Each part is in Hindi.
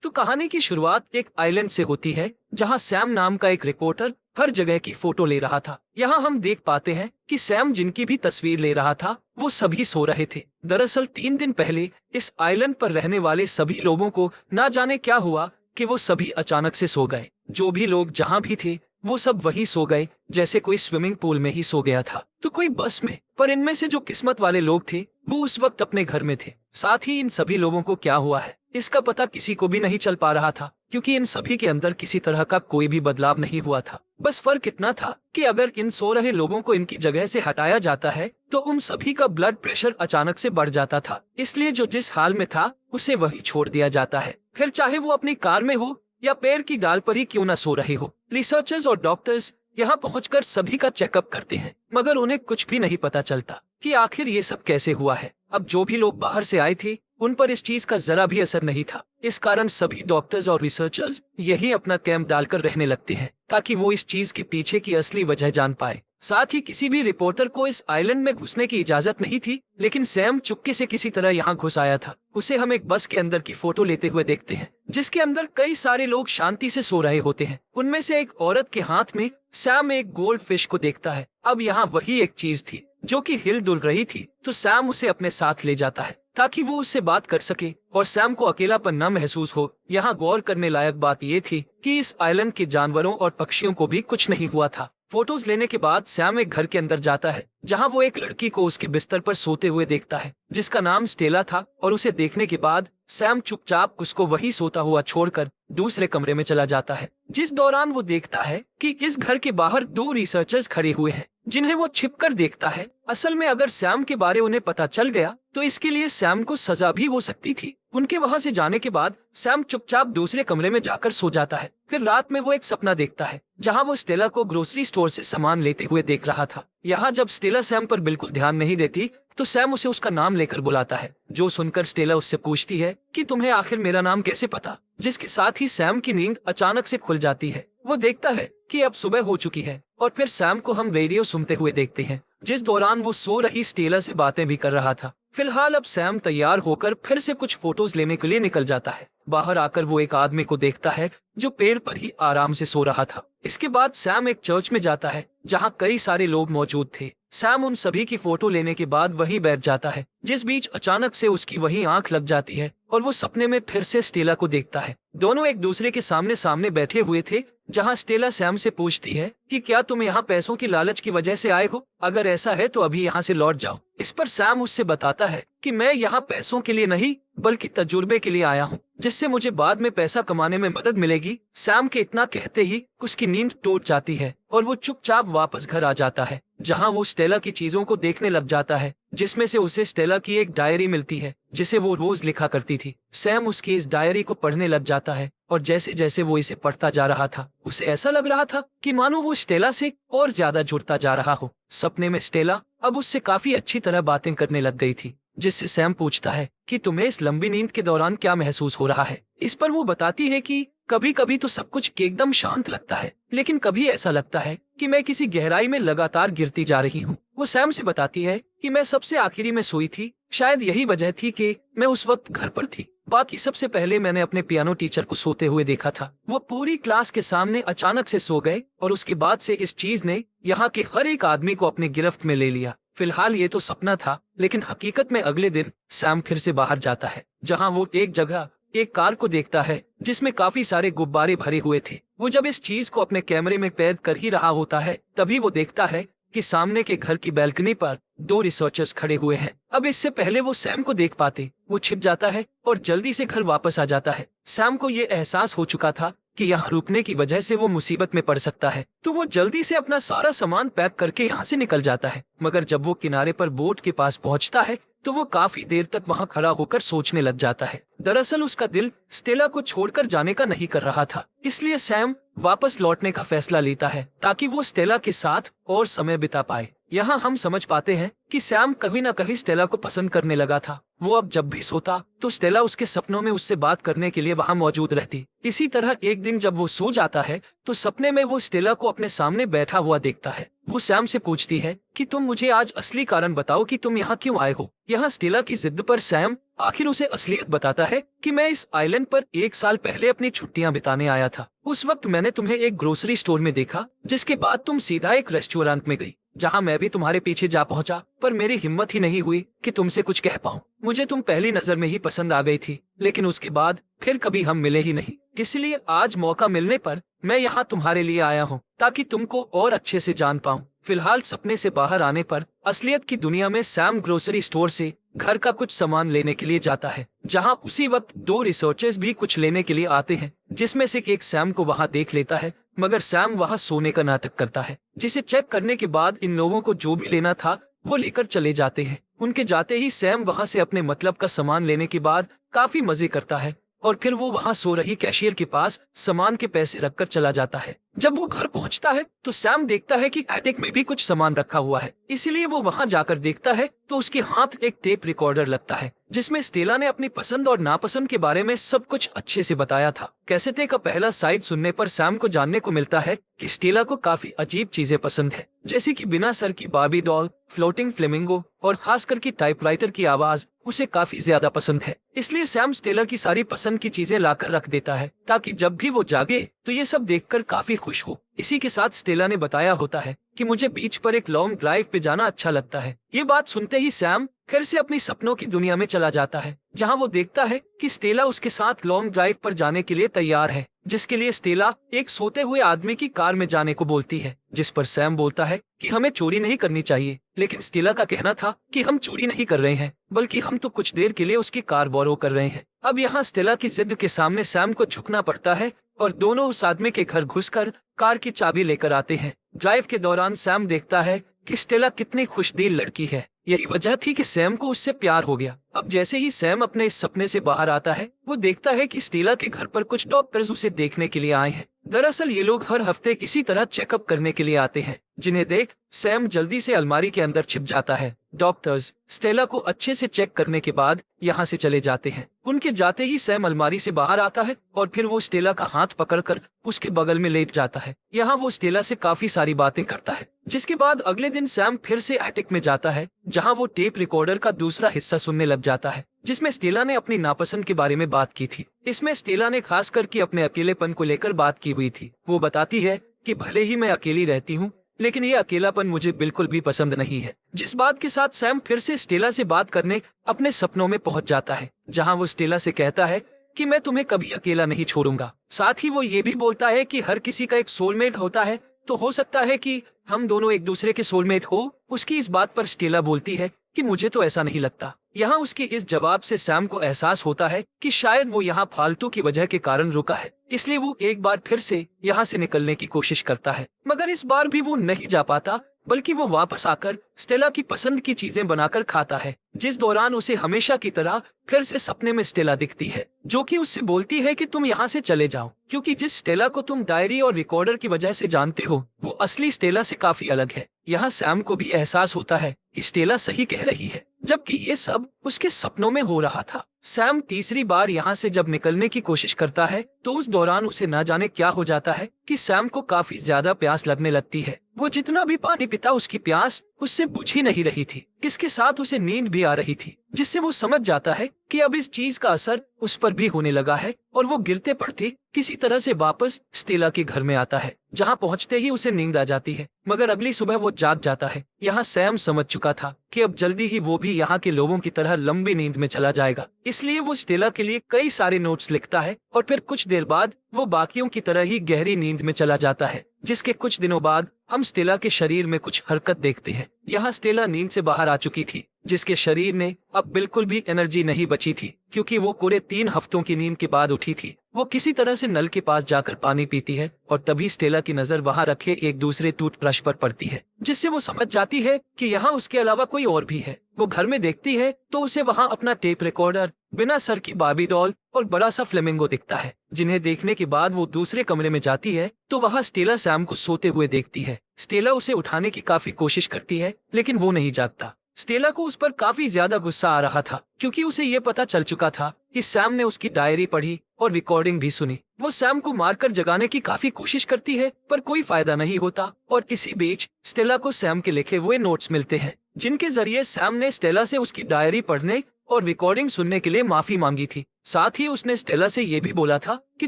तो कहानी की शुरुआत एक आइलैंड से होती है जहां सैम नाम का एक रिपोर्टर हर जगह की फोटो ले रहा था। यहाँ हम देख पाते हैं कि सैम जिनकी भी तस्वीर ले रहा था वो सभी सो रहे थे। दरअसल 3 दिन पहले इस आइलैंड पर रहने वाले सभी लोगों को ना जाने क्या हुआ कि वो सभी अचानक से सो गए। जो भी लोग जहाँ भी थे वो सब वही सो गए, जैसे कोई स्विमिंग पूल में ही सो गया था तो कोई बस में। पर इनमें से जो किस्मत वाले लोग थे वो उस वक्त अपने घर में थे। साथ ही इन सभी लोगों को क्या हुआ है इसका पता किसी को भी नहीं चल पा रहा था, क्योंकि इन सभी के अंदर किसी तरह का कोई भी बदलाव नहीं हुआ था। बस फर्क इतना था कि अगर इन सो रहे लोगों को इनकी जगह से हटाया जाता है तो उन सभी का ब्लड प्रेशर अचानक से बढ़ जाता था। इसलिए जो जिस हाल में था उसे वही छोड़ दिया जाता है, फिर चाहे वो अपनी कार में हो या पेड़ की डाल पर ही क्यों न सो रहे हो। रिसर्चर्स और डॉक्टर्स यहाँ पहुंचकर सभी का चेकअप करते हैं, मगर उन्हें कुछ भी नहीं पता चलता कि आखिर ये सब कैसे हुआ है। अब जो भी लोग बाहर से आए थे उन पर इस चीज का जरा भी असर नहीं था। इस कारण सभी डॉक्टर्स और रिसर्चर्स यही अपना कैंप डालकर रहने लगते हैं ताकि वो इस चीज के पीछे की असली वजह जान पाए। साथ ही किसी भी रिपोर्टर को इस आइलैंड में घुसने की इजाजत नहीं थी, लेकिन सैम चुपके से किसी तरह यहाँ घुस आया था। उसे हम एक बस के अंदर की फोटो लेते हुए देखते हैं जिसके अंदर कई सारे लोग शांति से सो रहे होते हैं। उनमें से एक औरत के हाथ में सैम एक गोल्ड फिश को देखता है। अब यहाँ वही एक चीज थी जो कि हिल डुल रही थी, तो सैम उसे अपने साथ ले जाता है ताकि वो उससे बात कर सके और सैम को अकेलापन न महसूस हो। यहाँ गौर करने लायक बात ये थी कि इस आइलैंड के जानवरों और पक्षियों को भी कुछ नहीं हुआ था। फोटोज लेने के बाद सैम एक घर के अंदर जाता है जहाँ वो एक लड़की को उसके बिस्तर पर सोते हुए देखता है जिसका नाम स्टेला था, और उसे देखने के बाद सैम चुपचाप उसको वही सोता हुआ छोड़कर दूसरे कमरे में चला जाता है। जिस दौरान वो देखता है कि इस घर के बाहर 2 रिसर्चर्स खड़े हुए हैं जिन्हें वो छिपकर देखता है। असल में अगर सैम के बारे उन्हें पता चल गया तो इसके लिए सैम को सजा भी हो सकती थी। उनके वहां से जाने के बाद सैम चुपचाप दूसरे कमरे में जाकर सो जाता है। फिर रात में वो एक सपना देखता है जहां वो स्टेला को ग्रोसरी स्टोर से सामान लेते हुए देख रहा था। यहाँ जब स्टेला सैम पर बिल्कुल ध्यान नहीं देती तो सैम उसे उसका नाम लेकर बुलाता है, जो सुनकर स्टेला उससे पूछती है कि तुम्हें आखिर मेरा नाम कैसे पता। जिसके साथ ही सैम की नींद अचानक से खुल जाती है। वो देखता है कि अब सुबह हो चुकी है और फिर सैम को हम रेडियो सुनते हुए देखते हैं जिस दौरान वो सो रही स्टेला से बातें भी कर रहा था। फिलहाल अब सैम तैयार होकर फिर से कुछ फोटोज लेने के लिए निकल जाता है। बाहर आकर वो एक आदमी को देखता है जो पेड़ पर ही आराम से सो रहा था। इसके बाद सैम एक चर्च में जाता है जहाँ कई सारे लोग मौजूद थे। सैम उन सभी की फोटो लेने के बाद वहीं बैठ जाता है, जिस बीच अचानक से उसकी वही आंख लग जाती है और वो सपने में फिर से स्टेला को देखता है। दोनों एक दूसरे के सामने सामने बैठे हुए थे, जहां स्टेला सैम से पूछती है कि क्या तुम यहाँ पैसों की लालच की वजह से आए हो? अगर ऐसा है तो अभी यहाँ से लौट जाओ। इस पर सैम उससे बताता है कि मैं यहाँ पैसों के लिए नहीं बल्कि तजुर्बे के लिए आया हूँ, जिससे मुझे बाद में पैसा कमाने में मदद मिलेगी। सैम के इतना कहते ही उसकी नींद टूट जाती है और वो चुपचाप वापस घर आ जाता है, जहाँ वो स्टेला की चीजों को देखने लग जाता है, जिसमें से उसे स्टेला की एक डायरी मिलती है जिसे वो रोज लिखा करती थी। सैम उसकी इस डायरी को पढ़ने लग जाता है और जैसे जैसे वो इसे पढ़ता जा रहा था उसे ऐसा लग रहा था कि मानो वो स्टेला से और ज्यादा जुड़ता जा रहा हो। सपने में स्टेला अब उससे काफी अच्छी तरह बातें करने लग गई थी, जिससे सैम पूछता है कि तुम्हें इस लंबी नींद के दौरान क्या महसूस हो रहा है। इस पर वो बताती है कि कभी कभी तो सब कुछ एकदम शांत लगता है, लेकिन कभी ऐसा लगता है कि मैं किसी गहराई में लगातार गिरती जा रही हूँ। वो सैम से बताती है कि मैं सबसे आखिरी में सोई थी, शायद यही वजह थी कि मैं उस वक्त घर पर थी। बाकी सबसे पहले मैंने अपने पियानो टीचर को सोते हुए देखा था। वो पूरी क्लास के सामने अचानक से सो गए और उसके बाद से इस चीज ने यहाँ के हर एक आदमी को अपनी गिरफ्त में ले लिया। फिलहाल ये तो सपना था, लेकिन हकीकत में अगले दिन सैम फिर से बाहर जाता है, जहाँ वो एक जगह एक कार को देखता है जिसमें काफी सारे गुब्बारे भरे हुए थे। वो जब इस चीज को अपने कैमरे में कैद कर ही रहा होता है तभी वो देखता है कि सामने के घर की बैल्कनी पर 2 रिसर्चर्स खड़े हुए हैं। अब इससे पहले वो सैम को देख पाते वो छिप जाता है और जल्दी से घर वापस आ जाता है। सैम को ये एहसास हो चुका था कि यहाँ रुकने की वजह से वो मुसीबत में पड़ सकता है, तो वो जल्दी से अपना सारा सामान पैक करके यहाँ से निकल जाता है। मगर जब वो किनारे पर बोट के पास पहुँचता है तो वो काफी देर तक वहाँ खड़ा होकर सोचने लग जाता है। दरअसल उसका दिल स्टेला को छोड़कर जाने का नहीं कर रहा था, इसलिए सैम वापस लौटने का फैसला लेता है ताकि वो स्टेला के साथ और समय बिता पाए। यहाँ हम समझ पाते हैं कि सैम कहीं न कहीं स्टेला को पसंद करने लगा था। वो अब जब भी सोता तो स्टेला उसके सपनों में उससे बात करने के लिए वहाँ मौजूद रहती। इसी तरह एक दिन जब वो सो जाता है तो सपने में वो स्टेला को अपने सामने बैठा हुआ देखता है। वो सैम से पूछती है कि तुम मुझे आज असली कारण बताओ कि तुम यहाँ क्यों आए हो। यहाँ स्टेला की जिद पर सैम आखिर उसे असलियत बताता है कि मैं इस आइलैंड पर 1 साल पहले अपनी छुट्टियां बिताने आया था। उस वक्त मैंने तुम्हें एक ग्रोसरी स्टोर में देखा, जिसके बाद तुम सीधा एक रेस्टोरेंट में गई, जहां मैं भी तुम्हारे पीछे जा पहुंचा, पर मेरी हिम्मत ही नहीं हुई कि तुमसे कुछ कह पाऊं। मुझे तुम पहली नजर में ही पसंद आ गई थी, लेकिन उसके बाद फिर कभी हम मिले ही नहीं। इसलिए आज मौका मिलने पर मैं यहाँ तुम्हारे लिए आया हूँ, ताकि तुमको और अच्छे से जान पाऊं। फिलहाल सपने से बाहर आने पर असलियत की दुनिया में सैम ग्रोसरी स्टोर से घर का कुछ सामान लेने के लिए जाता है, जहां उसी वक्त 2 रिसर्चर्स भी कुछ लेने के लिए आते हैं, जिसमें से एक सैम को वहां देख लेता है, मगर सैम वहां सोने का नाटक करता है, जिसे चेक करने के बाद इन लोगों को जो भी लेना था वो लेकर चले जाते हैं। उनके जाते ही सैम वहां से अपने मतलब का सामान लेने के बाद काफी मजे करता है और फिर वो वहां सो रही कैशियर के पास सामान के पैसे रखकर चला जाता है। जब वो घर पहुंचता है तो सैम देखता है कि एटिक में भी कुछ सामान रखा हुआ है, इसीलिए वो वहां जाकर देखता है तो उसके हाथ एक टेप रिकॉर्डर लगता है, जिसमें स्टेला ने अपनी पसंद और नापसंद के बारे में सब कुछ अच्छे से बताया था। कैसेटे का पहला साइड सुनने पर सैम को जानने को मिलता है कि स्टेला को काफी अजीब चीजें पसंद है, जैसे कि बिना सर की बार्बी डॉल, फ्लोटिंग फ्लेमिंगो और खासकर की टाइपराइटर की आवाज उसे काफी ज्यादा पसंद है। इसलिए सैम स्टेला की सारी पसंद की चीजें लाकर रख देता है, ताकि जब भी वो जागे तो ये सब देखकर काफी खुश हो। इसी के साथ स्टेला ने बताया होता है कि मुझे बीच पर एक लॉन्ग ड्राइव पे जाना अच्छा लगता है। ये बात सुनते ही सैम फिर से अपनी सपनों की दुनिया में चला जाता है, जहां वो देखता है कि स्टेला उसके साथ लॉन्ग ड्राइव पर जाने के लिए तैयार है, जिसके लिए स्टेला एक सोते हुए आदमी की कार में जाने को बोलती है, जिस पर सैम बोलता है कि हमें चोरी नहीं करनी चाहिए, लेकिन स्टेला का कहना था कि हम चोरी नहीं कर रहे हैं, बल्कि हम तो कुछ देर के लिए उसकी कार बोरो कर रहे हैं। अब यहाँ स्टेला की जिद के सामने सैम को झुकना पड़ता है और दोनों उस आदमी के घर घुसकर कार की चाबी लेकर आते हैं। ड्राइव के दौरान सैम देखता है कि स्टेला कितनी खुशदिल लड़की है। यही वजह थी कि सैम को उससे प्यार हो गया। अब जैसे ही सैम अपने इस सपने से बाहर आता है, वो देखता है कि स्टेला के घर पर कुछ डॉक्टर्स उसे देखने के लिए आए हैं। दरअसल ये लोग हर हफ्ते किसी तरह चेकअप करने के लिए आते हैं, जिन्हें देख सैम जल्दी से अलमारी के अंदर छिप जाता है। डॉक्टर्स स्टेला को अच्छे से चेक करने के बाद यहाँ से चले जाते हैं। उनके जाते ही सैम अलमारी से बाहर आता है और फिर वो स्टेला का हाथ पकड़कर उसके बगल में लेट जाता है। यहाँ वो स्टेला से काफी सारी बातें करता है, जिसके बाद अगले दिन सैम फिर से एटिक में जाता है, जहाँ वो टेप रिकॉर्डर का दूसरा हिस्सा सुनने लग जाता है, जिसमें स्टेला ने अपनी नापसंद के बारे में बात की थी। इसमें स्टेला ने खास करके अपने अकेलेपन को लेकर बात की हुई थी। वो बताती है कि भले ही मैं अकेली रहती हूँ, लेकिन ये अकेलापन मुझे बिल्कुल भी पसंद नहीं है। जिस बात के साथ सैम फिर से स्टेला से बात करने अपने सपनों में पहुंच जाता है, जहां वो स्टेला से कहता है कि मैं तुम्हें कभी अकेला नहीं छोड़ूंगा। साथ ही वो ये भी बोलता है कि हर किसी का एक सोलमेट होता है, तो हो सकता है कि हम दोनों एक दूसरे के सोलमेट हो। उसकी इस बात पर स्टेला बोलती है कि मुझे तो ऐसा नहीं लगता। यहाँ उसके इस जवाब से सैम को एहसास होता है कि शायद वो यहाँ फालतू की वजह के कारण रुका है, इसलिए वो एक बार फिर से यहाँ से निकलने की कोशिश करता है, मगर इस बार भी वो नहीं जा पाता, बल्कि वो वापस आकर स्टेला की पसंद की चीजें बनाकर खाता है, जिस दौरान उसे हमेशा की तरह फिर से सपने में स्टेला दिखती है, जो कि उससे बोलती है कि तुम यहाँ से चले जाओ, क्योंकि जिस स्टेला को तुम डायरी और रिकॉर्डर की वजह से जानते हो, वो असली स्टेला से काफी अलग है। यहाँ सैम को भी एहसास होता है कि स्टेला सही कह रही है, जबकि ये सब उसके सपनों में हो रहा था। सैम तीसरी बार यहाँ से जब निकलने की कोशिश करता है, तो उस दौरान उसे न जाने क्या हो जाता है कि सैम को काफी ज्यादा प्यास लगने लगती है। वो जितना भी पानी पीता उसकी प्यास उससे बुझ ही नहीं रही थी। इसके साथ उसे नींद भी आ रही थी, जिससे वो समझ जाता है कि अब इस चीज का असर उस पर भी होने लगा है, और वो गिरते पड़ते किसी तरह से वापस स्टेला के घर में आता है, जहां पहुंचते ही उसे नींद आ जाती है, मगर अगली सुबह वो जाग जाता है। यहाँ सैम समझ चुका था कि अब जल्दी ही वो भी यहाँ के लोगों की तरह लंबी नींद में चला जाएगा, इसलिए वो स्टेला के लिए कई सारे नोट्स लिखता है और फिर कुछ देर बाद वो बाकियों की तरह ही गहरी नींद में चला जाता है, जिसके कुछ दिनों बाद हम स्टेला के शरीर में कुछ हरकत देखते हैं। यहाँ स्टेला नींद से बाहर आ चुकी थी, जिसके शरीर ने अब बिल्कुल भी एनर्जी नहीं बची थी, क्योंकि वो पूरे 3 हफ्तों की नींद के बाद उठी थी। वो किसी तरह से नल के पास जाकर पानी पीती है और तभी स्टेला की नजर वहाँ रखे एक दूसरे टूथब्रश पर पड़ती है, जिससे वो समझ जाती है कि यहाँ उसके अलावा कोई और भी है। वो घर में देखती है तो उसे वहाँ अपना टेप रिकॉर्डर, बिना सर की बार्बी डॉल और बड़ा सा फ्लेमिंगो दिखता है, जिन्हें देखने के बाद वो दूसरे कमरे में जाती है तो वहाँ स्टेला सैम को सोते हुए देखती है। स्टेला उसे उठाने की काफी कोशिश करती है लेकिन वो नहीं जागता। स्टेला को उस पर काफी ज्यादा गुस्सा आ रहा था क्योंकि उसे ये पता चल चुका था कि सैम ने उसकी डायरी पढ़ी और रिकॉर्डिंग भी सुनी। वो सैम को मारकर जगाने की काफी कोशिश करती है पर कोई फायदा नहीं होता और इसी बीच स्टेला को सैम के लिखे हुए नोट्स मिलते हैं, जिनके जरिए सैम ने स्टेला से उसकी डायरी पढ़ने और रिकॉर्डिंग सुनने के लिए माफी मांगी थी। साथ ही उसने स्टेला से ये भी बोला था कि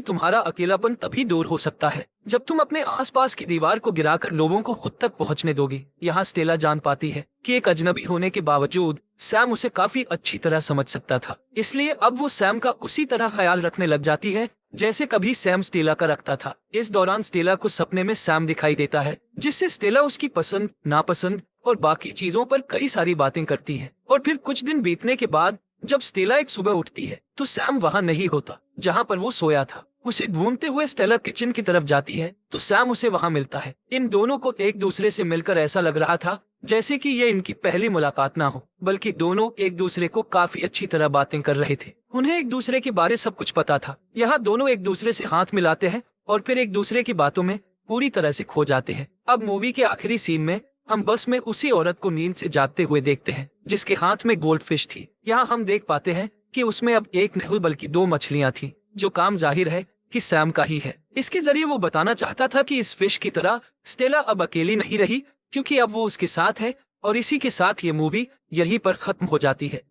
तुम्हारा अकेलापन तभी दूर हो सकता है जब तुम अपने आसपास की दीवार को गिराकर लोगों को खुद तक पहुंचने दोगी। यहाँ स्टेला जान पाती है कि एक अजनबी होने के बावजूद सैम उसे काफी अच्छी तरह समझ सकता था, इसलिए अब वो सैम का उसी तरह ख्याल रखने लग जाती है जैसे कभी सैम स्टेला का रखता था। इस दौरान स्टेला को सपने में सैम दिखाई देता है, जिससे स्टेला उसकी पसंद, नापसंद और बाकी चीजों पर कई सारी बातें करती है। और फिर कुछ दिन बीतने के बाद जब स्टेला एक सुबह उठती है तो सैम वहाँ नहीं होता जहाँ पर वो सोया था। उसे ढूंढते हुए स्टेला किचन की तरफ जाती है तो सैम उसे वहाँ मिलता है। इन दोनों को एक दूसरे से मिलकर ऐसा लग रहा था जैसे कि ये इनकी पहली मुलाकात ना हो, बल्कि दोनों एक दूसरे को काफी अच्छी तरह बातें कर रहे थे। उन्हें एक दूसरे के बारे सब कुछ पता था। यहाँ दोनों एक दूसरे से हाथ मिलाते हैं और फिर एक दूसरे की बातों में पूरी तरह से खो जाते हैं। अब मूवी के आखिरी सीन में हम बस में उसी औरत को नींद से जागते हुए देखते हैं जिसके हाथ में गोल्ड फिश थी। यहाँ हम देख पाते हैं कि उसमें अब एक नहीं बल्कि 2 मछलियाँ थी, जो काम जाहिर है कि सैम का ही है। इसके जरिए वो बताना चाहता था कि इस फिश की तरह स्टेला अब अकेली नहीं रही, क्योंकि अब वो उसके साथ है। और इसी के साथ ये मूवी यहीं पर खत्म हो जाती है।